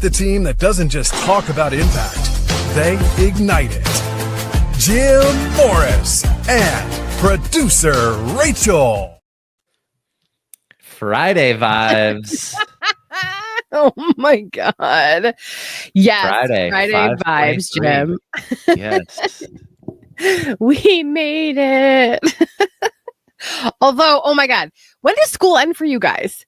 The team that doesn't just talk about impact, they ignite it. Jim Morris and producer Rachel. Friday vibes. Oh my God. Yes. Friday vibes, Jim. Yes. We made it. Although, oh my God, when does school end for you guys?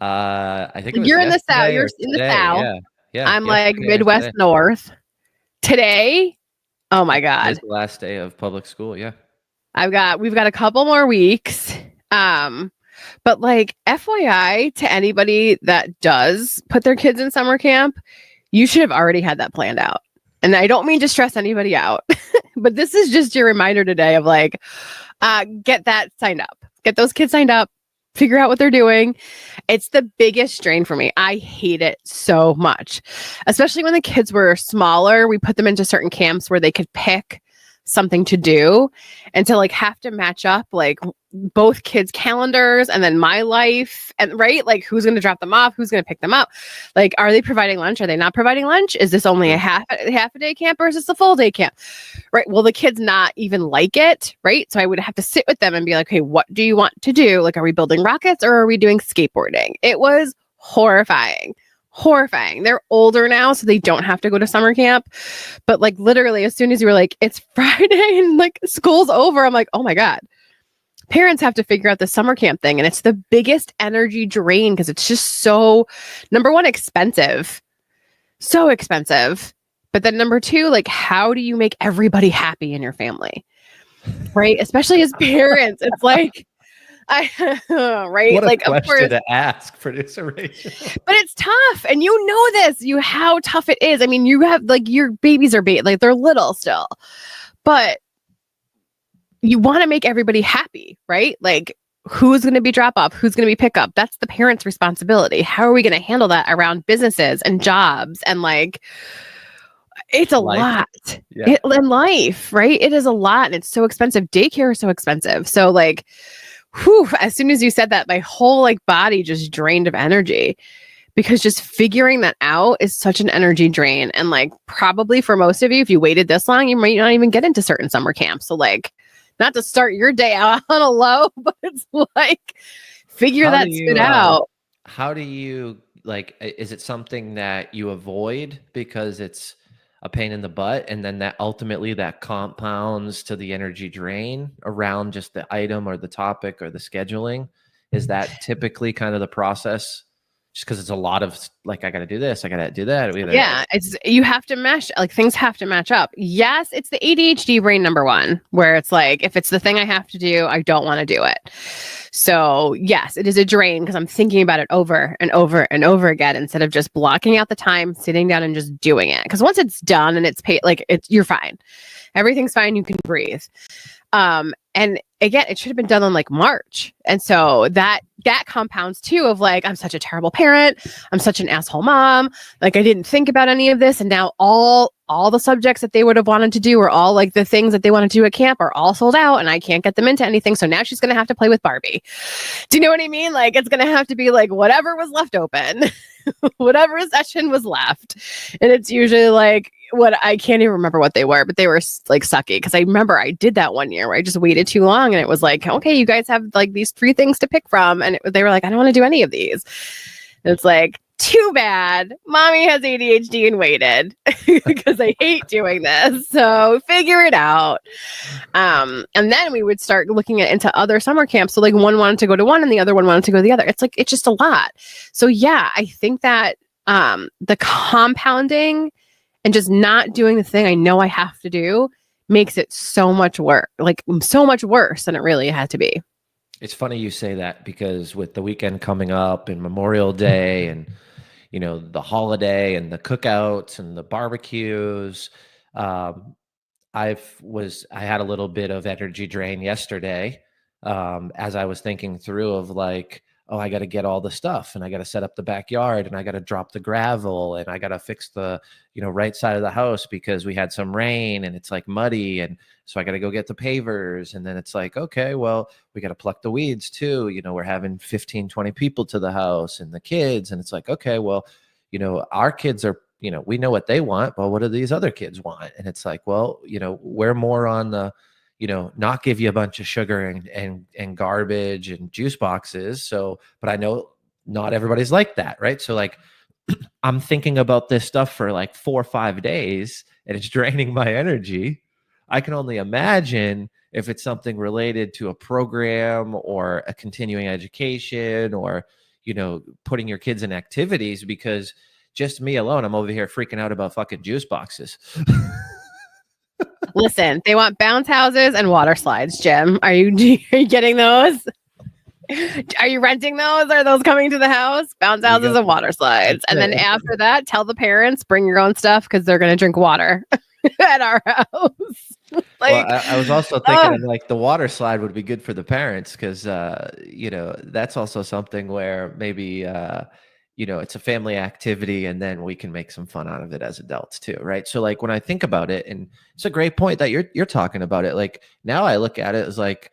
I think it was you're in the South. You're today. in the South. Yeah. I'm like Midwest North. Today, oh my God, it's the last day of public school. Yeah, we've got a couple more weeks. But like FYI to anybody that does put their kids in summer camp, you should have already had that planned out. And I don't mean to stress anybody out, but this is just your reminder today of like, get that signed up, get those kids signed up, figure out what they're doing. It's the biggest strain for me. I hate it so much, especially when the kids were smaller. We put them into certain camps where they could pick something to do, and to like have to match up like both kids' calendars and then my life, and right, like who's going to drop them off, who's going to pick them up, like are they providing lunch, are they not providing lunch, is this only a half a day camp or is this a full day camp, right? Will the kids not even like it, right? So I would have to sit with them and be like, hey, what do you want to do? Like, are we building rockets or are we doing skateboarding? It was horrifying. They're older now, so they don't have to go to summer camp. But like literally, as soon as you were like, it's Friday and like school's over, I'm like, oh my God. Parents have to figure out the summer camp thing. And it's the biggest energy drain because it's just so, number one, expensive. So expensive. But then number two, like, how do you make everybody happy in your family? Right? Especially as parents. It's like, right? What a like, question of course, to ask, producer Rachel. But it's tough, and you know this. How tough it is. I mean, you have like your babies are like they're little still, but you want to make everybody happy, right? Like, who's going to be drop off? Who's going to be pick up? That's the parents' responsibility. How are we going to handle that around businesses and jobs and like? It's a lot. Yeah. In life, right? It is a lot, and it's so expensive. Daycare is so expensive. So like. Whew, as soon as you said that, my whole like body just drained of energy, because just figuring that out is such an energy drain. And like probably for most of you, if you waited this long, you might not even get into certain summer camps. So like, not to start your day out on a low, but it's like figure that shit out. How do you like? Is it something that you avoid because it's a pain in the butt, and then that ultimately that compounds to the energy drain around just the item or the topic or the scheduling? Is that typically kind of the process? Just because it's a lot of like, I got to do this, I got to do that. Yeah, you have to mesh, like things have to match up. Yes, it's the ADHD brain number one, where it's like, if it's the thing I have to do, I don't want to do it. So yes, it is a drain because I'm thinking about it over and over and over again instead of just blocking out the time, sitting down and just doing it. Because once it's done and it's paid, like you're fine. Everything's fine. You can breathe. And again, it should have been done in like March. And so that compounds too of like, I'm such a terrible parent. I'm such an asshole mom. Like I didn't think about any of this. And now all the subjects that they would have wanted to do, or all like the things that they want to do at camp, are all sold out and I can't get them into anything. So now she's going to have to play with Barbie. Do you know what I mean? Like it's going to have to be like whatever was left open, whatever session was left. And it's usually like, what I can't even remember what they were, but they were like sucky. Cause I remember I did that one year where I just waited too long and it was like, okay, you guys have like these 3 things to pick from. And they were like, I don't want to do any of these. And it's like, too bad. Mommy has ADHD and waited because I hate doing this. So figure it out. And then we would start looking into other summer camps. So like one wanted to go to one and the other one wanted to go to the other. It's like, it's just a lot. So yeah, I think that the compounding and just not doing the thing I know I have to do makes it so much work, like so much worse than it really had to be. It's funny you say that, because with the weekend coming up and Memorial Day and, you know, the holiday and the cookouts and the barbecues, I had a little bit of energy drain yesterday as I was thinking through of like, oh, I got to get all the stuff and I got to set up the backyard and I got to drop the gravel and I got to fix the, right side of the house because we had some rain and it's like muddy. And so I got to go get the pavers. And then it's like, okay, well, we got to pluck the weeds too. We're having 15, 20 people to the house and the kids. And it's like, okay, well, our kids are, we know what they want, but what do these other kids want? And it's like, well, we're more on the, not give you a bunch of sugar and garbage and juice boxes. So, but I know not everybody's like that, right? So like, I'm thinking about this stuff for like 4 or 5 days and it's draining my energy. I can only imagine if it's something related to a program or a continuing education or, putting your kids in activities, because just me alone, I'm over here freaking out about fucking juice boxes. Listen, they want bounce houses and water slides, Jim. Are you getting those? Are you renting those? Are those coming to the house? Bounce houses and water slides. And then after that, tell the parents, bring your own stuff because they're going to drink water at our house. Well, I was also thinking like the water slide would be good for the parents because, that's also something where maybe, it's a family activity and then we can make some fun out of it as adults too. Right. So like when I think about it, and it's a great point that you're talking about it. Like now I look at it as like,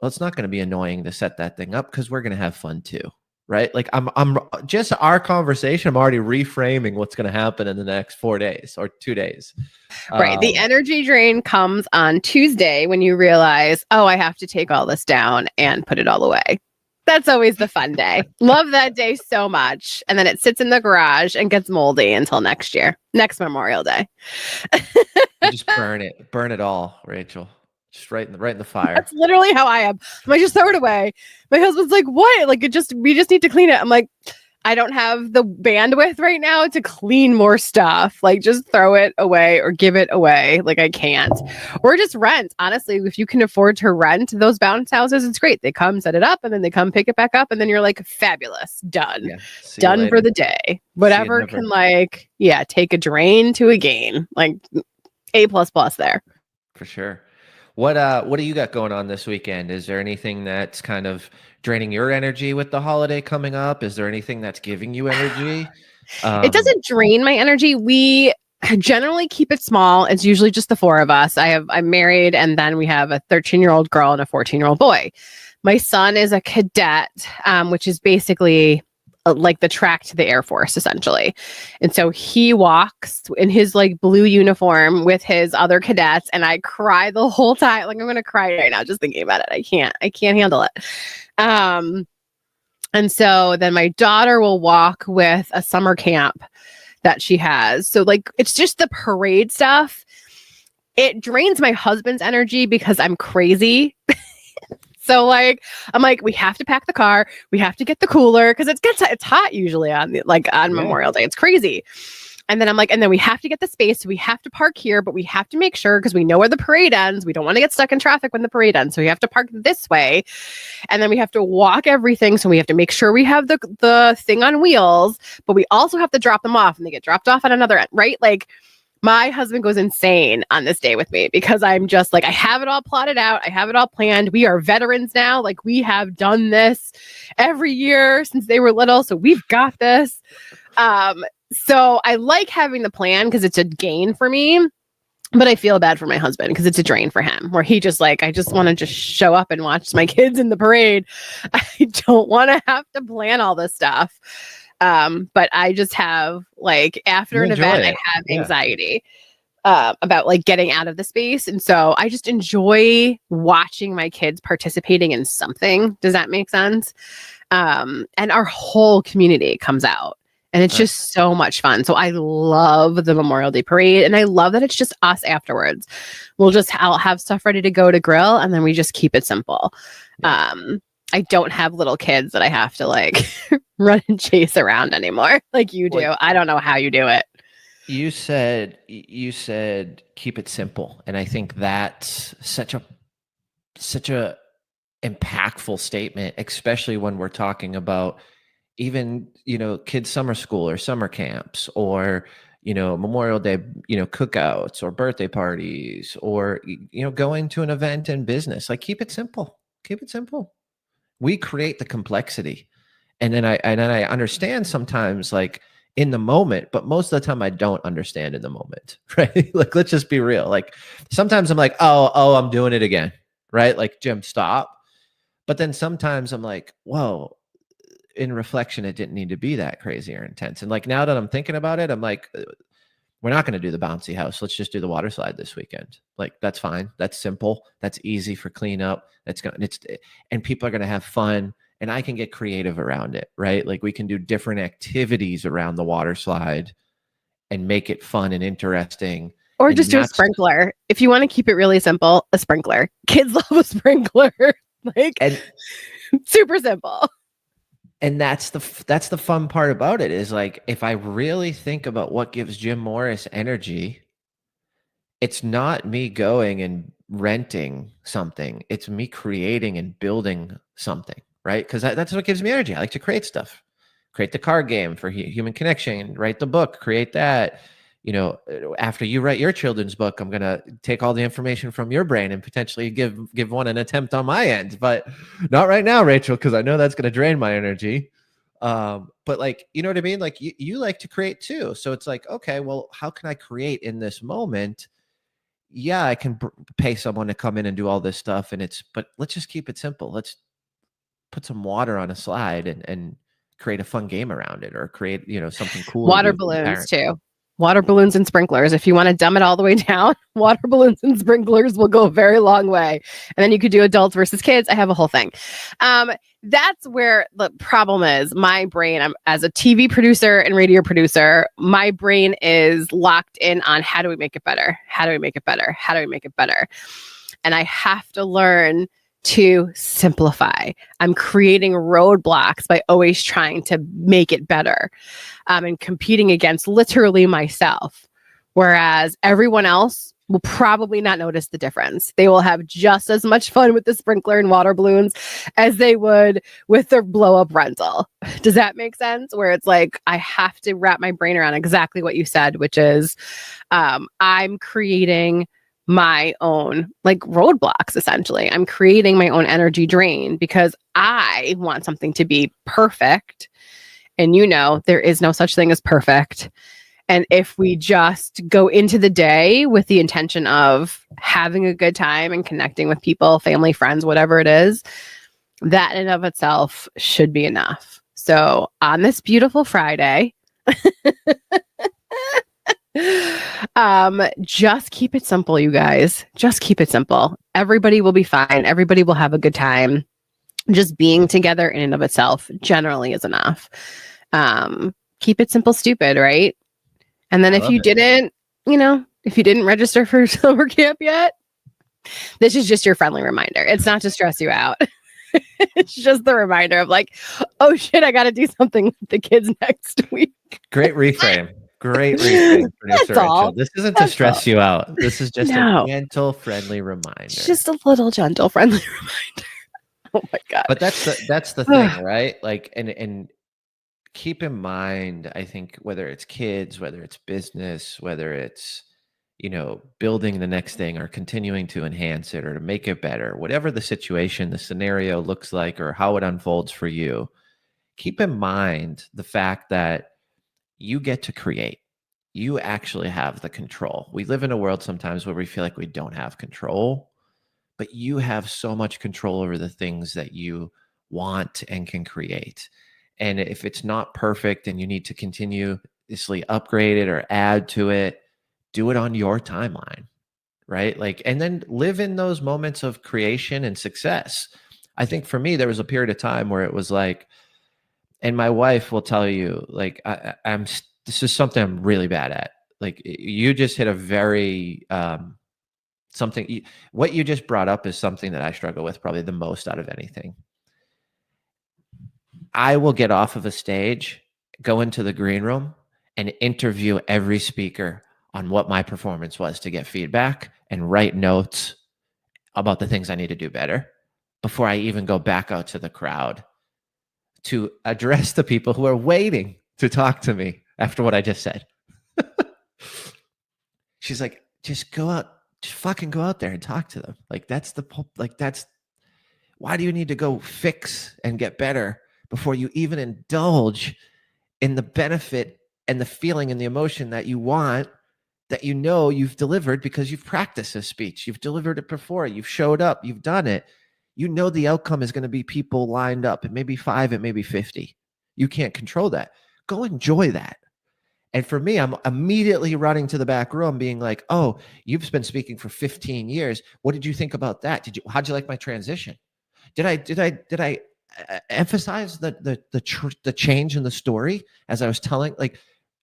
well, it's not going to be annoying to set that thing up because we're going to have fun too. Right. Like I'm just our conversation. I'm already reframing what's going to happen in the next 4 days or 2 days. Right. The energy drain comes on Tuesday when you realize, oh, I have to take all this down and put it all away. That's always the fun day. Love that day so much. And then it sits in the garage and gets moldy until next Memorial Day. Just burn it all, Rachel. Just right in the fire. That's literally how I am. I just throw it away. My husband's like, what? Like we just need to clean it. I'm like, I don't have the bandwidth right now to clean more stuff. Like just throw it away or give it away. Like I can't. Or just rent. Honestly, if you can afford to rent those bounce houses, it's great. They come set it up and then they come pick it back up and then you're like, fabulous, done. Yeah, done for the day. Whatever can take a drain to a gain. Like A++ there. For sure. What do you got going on this weekend? Is there anything that's kind of draining your energy with the holiday coming up? Is there anything that's giving you energy? It doesn't drain my energy. We generally keep it small. It's usually just the 4 of us. I'm married, and then we have a 13-year-old girl and a 14-year-old boy. My son is a cadet, which is basically like the track to the Air Force, essentially. And so he walks in his like blue uniform with his other cadets, and I cry the whole time. Like I'm going to cry right now just thinking about it. I can't handle it. And so then my daughter will walk with a summer camp that she has. So like, it's just the parade stuff. It drains my husband's energy because I'm crazy. So like, I'm like, we have to pack the car. We have to get the cooler because it's hot usually on Memorial Day. It's crazy. And then I'm like, and then we have to get the space. So we have to park here, but we have to make sure because we know where the parade ends. We don't want to get stuck in traffic when the parade ends. So we have to park this way. And then we have to walk everything. So we have to make sure we have the thing on wheels, but we also have to drop them off and they get dropped off at another end, right? Like my husband goes insane on this day with me because I'm just like, I have it all plotted out. I have it all planned. We are veterans now. Like we have done this every year since they were little. So we've got this. So I like having the plan because it's a gain for me, but I feel bad for my husband because it's a drain for him where he just like, I just want to just show up and watch my kids in the parade. I don't want to have to plan all this stuff. But I just have like after an event, I have anxiety about like getting out of the space. And so I just enjoy watching my kids participating in something. Does that make sense? And our whole community comes out and it's just so much fun. So I love the Memorial Day parade and I love that it's just us afterwards. I'll have stuff ready to go to grill and then we just keep it simple. I don't have little kids that I have to like run and chase around anymore like you do. Well, I don't know how you do it. You said keep it simple. And I think that's such a impactful statement, especially when we're talking about even, kids' summer school or summer camps or, Memorial Day, cookouts or birthday parties or, going to an event in business. Like keep it simple. Keep it simple. We create the complexity. And then I understand sometimes like in the moment, but most of the time I don't understand in the moment, right? Like, let's just be real. Like sometimes I'm like, oh, I'm doing it again, right? Like Jim, stop. But then sometimes I'm like, whoa, in reflection, it didn't need to be that crazy or intense. And like, now that I'm thinking about it, I'm like, we're not going to do the bouncy house. Let's just do the water slide this weekend. Like, that's fine. That's simple. That's easy for cleanup. And people are going to have fun, and I can get creative around it, right? Like, we can do different activities around the water slide and make it fun and interesting. Or and just do a sprinkler. If you want to keep it really simple, a sprinkler. Kids love a sprinkler. Super simple. And that's the fun part about it, is like, if I really think about what gives Jim Morris energy, it's not me going and renting something. It's me creating and building something, right? Because that's what gives me energy. I like to create stuff. Create the card game for human connection, write the book, create that. You know, after you write your children's book, I'm going to take all the information from your brain and potentially give one an attempt on my end, but not right now, Rachel, because I know that's going to drain my energy. But like, you know what I mean? Like, you like to create too. So it's like, okay, well, how can I create in this moment? Yeah, I can pay someone to come in and do all this stuff, but let's just keep it simple. Let's put some water on a slide and create a fun game around it, or create, something cool. Water balloons too. Water balloons and sprinklers. If you want to dumb it all the way down, water balloons and sprinklers will go a very long way. And then you could do adults versus kids. I have a whole thing. That's where the problem is. My brain, as a TV producer and radio producer, my brain is locked in on, how do we make it better? How do we make it better? How do we make it better? And I have to learn to simplify. I'm creating roadblocks by always trying to make it better, and competing against literally myself. Whereas everyone else will probably not notice the difference. They will have just as much fun with the sprinkler and water balloons as they would with their blow up rental. Does that make sense? Where it's like, I have to wrap my brain around exactly what you said, which is, I'm creating my own roadblocks. Essentially, I'm creating my own energy drain because I want something to be perfect. And there is no such thing as perfect. And if we just go into the day with the intention of having a good time and connecting with people, family, friends, whatever it is, that in and of itself should be enough. So on this beautiful Friday, just keep it simple, you guys. Just keep it simple. Everybody will be fine. Everybody will have a good time. Just being together in and of itself generally is enough. Keep it simple, stupid, right? And then if you didn't register for summer camp yet, this is just your friendly reminder. It's not to stress you out. It's just the reminder of like, oh shit, I got to do something with the kids next week. Great reframe. Great reframe, producer Rachel. This isn't to stress you out. This is just a gentle, friendly reminder. It's just a little gentle, friendly reminder. Oh my God. But that's the thing, right? Like, and keep in mind, I think, whether it's kids, whether it's business, whether it's, building the next thing or continuing to enhance it or to make it better, whatever the situation, the scenario looks like, or how it unfolds for you, keep in mind the fact that you get to create. You actually have the control. We live in a world sometimes where we feel like we don't have control, but you have so much control over the things that you want and can create. And if it's not perfect and you need to continuously upgrade it or add to it, do it on your timeline, right? Like, and then live in those moments of creation and success. I think for me, there was a period of time where it was like, and my wife will tell you, like, this is something I'm really bad at. Like, you just hit a very, what you just brought up is something that I struggle with probably the most out of anything. I will get off of a stage, go into the green room, and interview every speaker on what my performance was to get feedback and write notes about the things I need to do better before I even go back out to the crowd to address the people who are waiting to talk to me after what I just said. She's like, just fucking go out there and talk to them. Like, why do you need to go fix and get better before you even indulge in the benefit and the feeling and the emotion that you want, that you've delivered because you've practiced this speech, you've delivered it before, you've showed up, you've done it. The outcome is going to be people lined up. It may be 5, it may be 50. You can't control that. Go enjoy that. And for me, I'm immediately running to the back room being like, oh, you've been speaking for 15 years. What did you think about that? How'd you like my transition? Did I emphasize the change in the story as I was telling, like,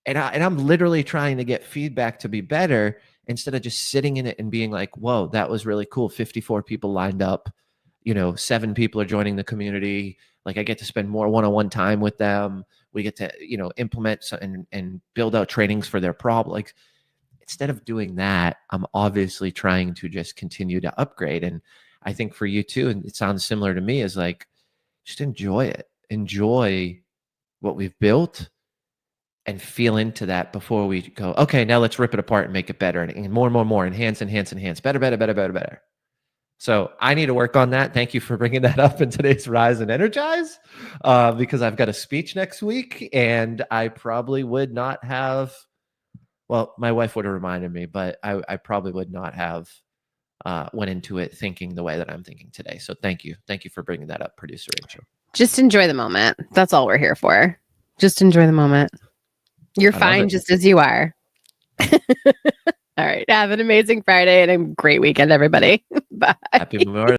and I'm literally trying to get feedback to be better instead of just sitting in it and being like, whoa, that was really cool. 54 people lined up, 7 people are joining the community. Like, I get to spend more one-on-one time with them. We get to, implement and build out trainings for their problem. Like, instead of doing that, I'm obviously trying to just continue to upgrade. And I think for you too, and it sounds similar to me, is like, just enjoy it. Enjoy what we've built and feel into that before we go, okay, now let's rip it apart and make it better. And more, enhance, better. So I need to work on that. Thank you for bringing that up in today's Rise and Energize, because I've got a speech next week and I probably would not have, well, my wife would have reminded me, but I probably would not have went into it thinking the way that I'm thinking today. So thank you. Thank you for bringing that up, Producer Rachel. Just enjoy the moment. That's all we're here for. Just enjoy the moment. You're fine just as you are. All right. Have an amazing Friday and a great weekend, everybody. Bye. Happy Memorial.